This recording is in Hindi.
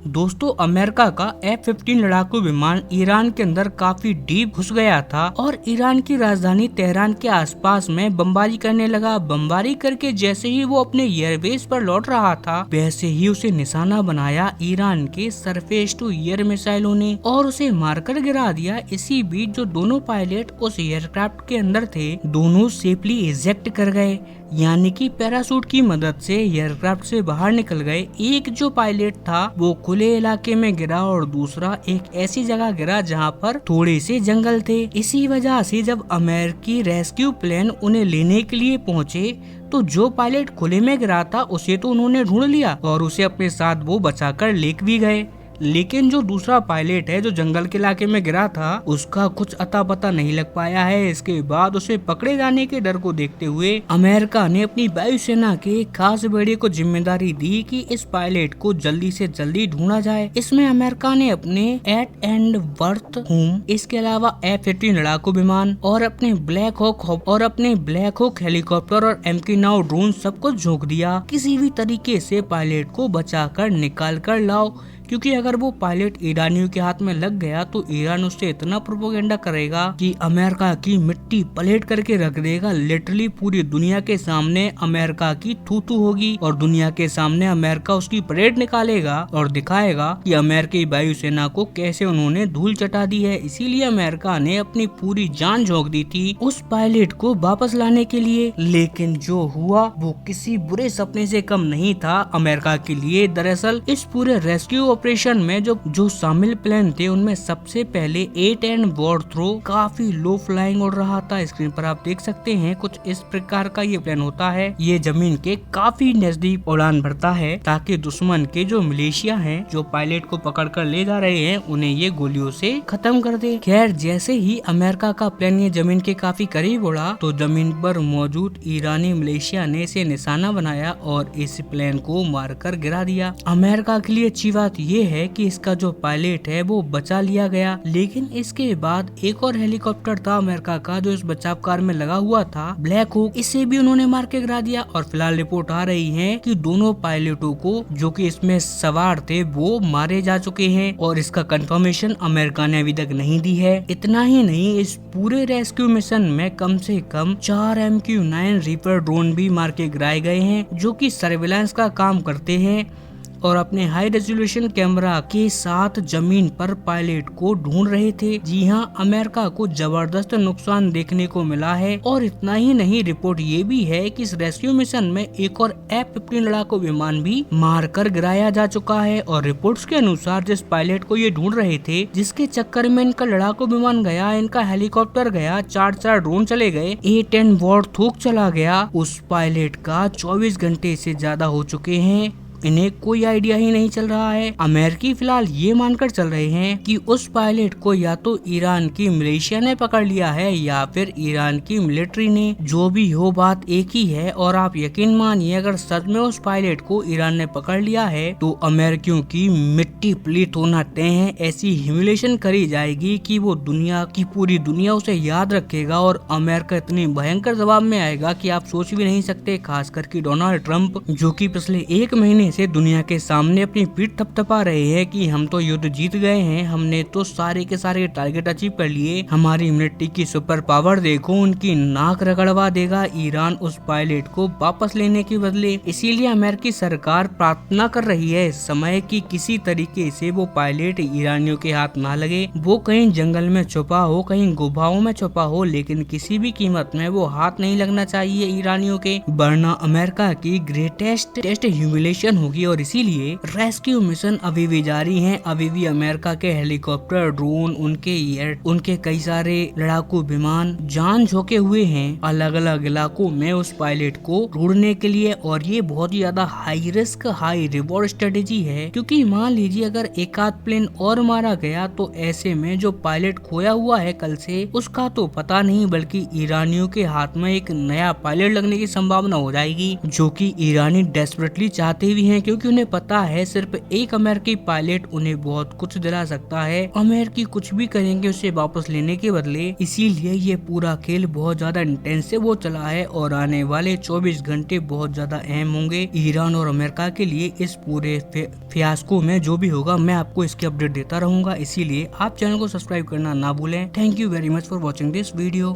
दोस्तों, अमेरिका का F-15 लड़ाकू विमान ईरान के अंदर काफी डीप घुस गया था और ईरान की राजधानी तेहरान के आसपास में बमबारी करने लगा। बमबारी करके जैसे ही वो अपने एयरबेस पर लौट रहा था, वैसे ही उसे निशाना बनाया ईरान के सरफेस टू एयर मिसाइलों ने और उसे मारकर गिरा दिया। इसी बीच जो दोनों पायलट उस एयरक्राफ्ट के अंदर थे, दोनों सेफली इजेक्ट कर गए, यानी कि पैराशूट की मदद से एयरक्राफ्ट से बाहर निकल गए। एक जो पायलट था वो खुले इलाके में गिरा और दूसरा एक ऐसी जगह गिरा जहां पर थोड़े से जंगल थे। इसी वजह से जब अमेरिकी रेस्क्यू प्लेन उन्हें लेने के लिए पहुंचे तो जो पायलट खुले में गिरा था उसे तो उन्होंने ढूंढ लिया और उसे अपने साथ वो बचाकर लेक भी गए, लेकिन जो दूसरा पायलट है जो जंगल के इलाके में गिरा था उसका कुछ अता पता नहीं लग पाया है। इसके बाद उसे पकड़े जाने के डर को देखते हुए अमेरिका ने अपनी वायुसेना के खास बेड़े को जिम्मेदारी दी कि इस पायलट को जल्दी से जल्दी ढूंढा जाए। इसमें अमेरिका ने अपने एट एंड वर्थ होम, इसके अलावा F-15 लड़ाकू विमान और अपने ब्लैक हॉक हेलीकॉप्टर और MQ-9 ड्रोन सब कुछ झोंक दिया। किसी भी तरीके से पायलट को बचाकर निकाल कर लाओ, क्योंकि अगर वो पायलट ईरानियों के हाथ में लग गया तो ईरान उससे इतना प्रोपोगेंडा करेगा कि अमेरिका की मिट्टी पलट करके रख देगा। लिटरली पूरी दुनिया के सामने अमेरिका की थू-थू होगी और दुनिया के सामने अमेरिका उसकी परेड निकालेगा और दिखाएगा कि अमेरिकी वायुसेना को कैसे उन्होंने धूल चटा दी है। इसीलिए अमेरिका ने अपनी पूरी जान झोंक दी थी उस पायलट को वापस लाने के लिए, लेकिन जो हुआ वो किसी बुरे सपने से कम नहीं था अमेरिका के लिए। दरअसल इस पूरे रेस्क्यू ऑपरेशन में जो शामिल प्लेन थे उनमें सबसे पहले 8 एंड वॉर्थरो काफी लो फ्लाइंग उड़ रहा था। स्क्रीन पर आप देख सकते हैं कुछ इस प्रकार का ये प्लेन होता है। ये जमीन के काफी नजदीक उड़ान भरता है ताकि दुश्मन के जो मिलिशिया हैं जो पायलट को पकड़ कर ले जा रहे हैं उन्हें ये गोलियों से खत्म कर दे। खैर, जैसे ही अमेरिका का प्लेन ये जमीन के काफी करीब उड़ा तो जमीन पर मौजूद ईरानी मिलिशिया ने इसे निशाना बनाया और इस प्लेन को मारकर गिरा दिया। अमेरिका के लिए अच्छी बात ये है कि इसका जो पायलट है वो बचा लिया गया, लेकिन इसके बाद एक और हेलीकॉप्टर था अमेरिका का जो इस बचाव कार में लगा हुआ था, ब्लैक हॉक, इसे भी उन्होंने मार के गिरा दिया। और फिलहाल रिपोर्ट आ रही है कि दोनों पायलटों को जो कि इसमें सवार थे वो मारे जा चुके हैं और इसका कंफर्मेशन अमेरिका ने अभी तक नहीं दी है। इतना ही नहीं, इस पूरे रेस्क्यू मिशन में कम से कम 4 MQ-9 रीपर ड्रोन भी मार के गिराए गए हैं जो कि सर्विलांस का काम करते हैं और अपने हाई रेजोल्यूशन कैमरा के साथ जमीन पर पायलट को ढूंढ रहे थे। जी हाँ, अमेरिका को जबरदस्त नुकसान देखने को मिला है। और इतना ही नहीं, रिपोर्ट ये भी है कि इस रेस्क्यू मिशन में एक और F-15 लड़ाकू विमान भी मारकर गिराया जा चुका है। और रिपोर्ट्स के अनुसार जिस पायलट को ये ढूंढ रहे थे, जिसके चक्कर में इनका लड़ाकू विमान गया, इनका हेलीकॉप्टर गया, 4 ड्रोन चले गए, 8 एंड वॉर्थरोक चला गया, उस पायलट का 24 घंटे से ज्यादा हो चुके हैं। इन्हें कोई आइडिया ही नहीं चल रहा है। अमेरिकी फिलहाल ये मानकर चल रहे हैं कि उस पायलट को या तो ईरान की मिलिशिया ने पकड़ लिया है या फिर ईरान की मिलिट्री ने। जो भी हो, बात एक ही है। और आप यकीन मानिए, अगर सच में उस पायलट को ईरान ने पकड़ लिया है तो अमेरिकियों की मिट्टी पलीत होना तय है। ऐसी ह्यूमिलेशन करी जाएगी कि वो दुनिया की पूरी दुनिया उसे याद रखेगा और अमेरिका इतनी भयंकर जवाब में आएगा कि आप सोच भी नहीं सकते। खास करके डोनाल्ड ट्रंप, जो कि पिछले 1 महीने से दुनिया के सामने अपनी पीठ थपथपा रहे हैं कि हम तो युद्ध जीत गए हैं, हमने तो सारे के सारे टारगेट अचीव कर लिए, हमारी मिलिट्री की सुपर पावर देखो, उनकी नाक रगड़वा देगा ईरान उस पायलट को वापस लेने के बदले। इसीलिए अमेरिकी सरकार प्रार्थना कर रही है इस समय कि किसी तरीके से वो पायलट ईरानियों के हाथ ना लगे। वो कहीं जंगल में छुपा हो, कहीं गुफाओं में छुपा हो, लेकिन किसी भी कीमत में वो हाथ नहीं लगना चाहिए ईरानियों के, वरना अमेरिका की ग्रेटेस्ट ह्यूमिलेशन होगी। और इसीलिए रेस्क्यू मिशन अभी भी जारी हैं। अभी भी अमेरिका के हेलीकॉप्टर, ड्रोन, उनके कई सारे लड़ाकू विमान जान झोंके हुए हैं अलग अलग इलाकों में उस पायलट को ढूंढने के लिए। और ये बहुत ही ज्यादा high risk high reward strategy है, क्योंकि मान लीजिए अगर एक आध प्लेन और मारा गया तो ऐसे में जो पायलट खोया हुआ है कल से, उसका तो पता नहीं, बल्कि ईरानियों के हाथ में एक नया पायलट लगने की संभावना हो जाएगी, जो कि ईरानी डेस्परेटली चाहते भी करती हैं, क्योंकि उन्हें पता है सिर्फ एक अमेरिकी पायलट उन्हें बहुत कुछ दिला सकता है। अमेरिकी कुछ भी करेंगे उसे वापस लेने के बदले। इसीलिए ये पूरा खेल बहुत ज्यादा इंटेंसिव हो चला है और आने वाले 24 घंटे बहुत ज्यादा अहम होंगे ईरान और अमेरिका के लिए। इस पूरे फियास्को में जो भी होगा मैं आपको इसकी अपडेट देता रहूंगा, इसीलिए आप चैनल को सब्सक्राइब करना ना भूलें। Thank you very much for watching this video.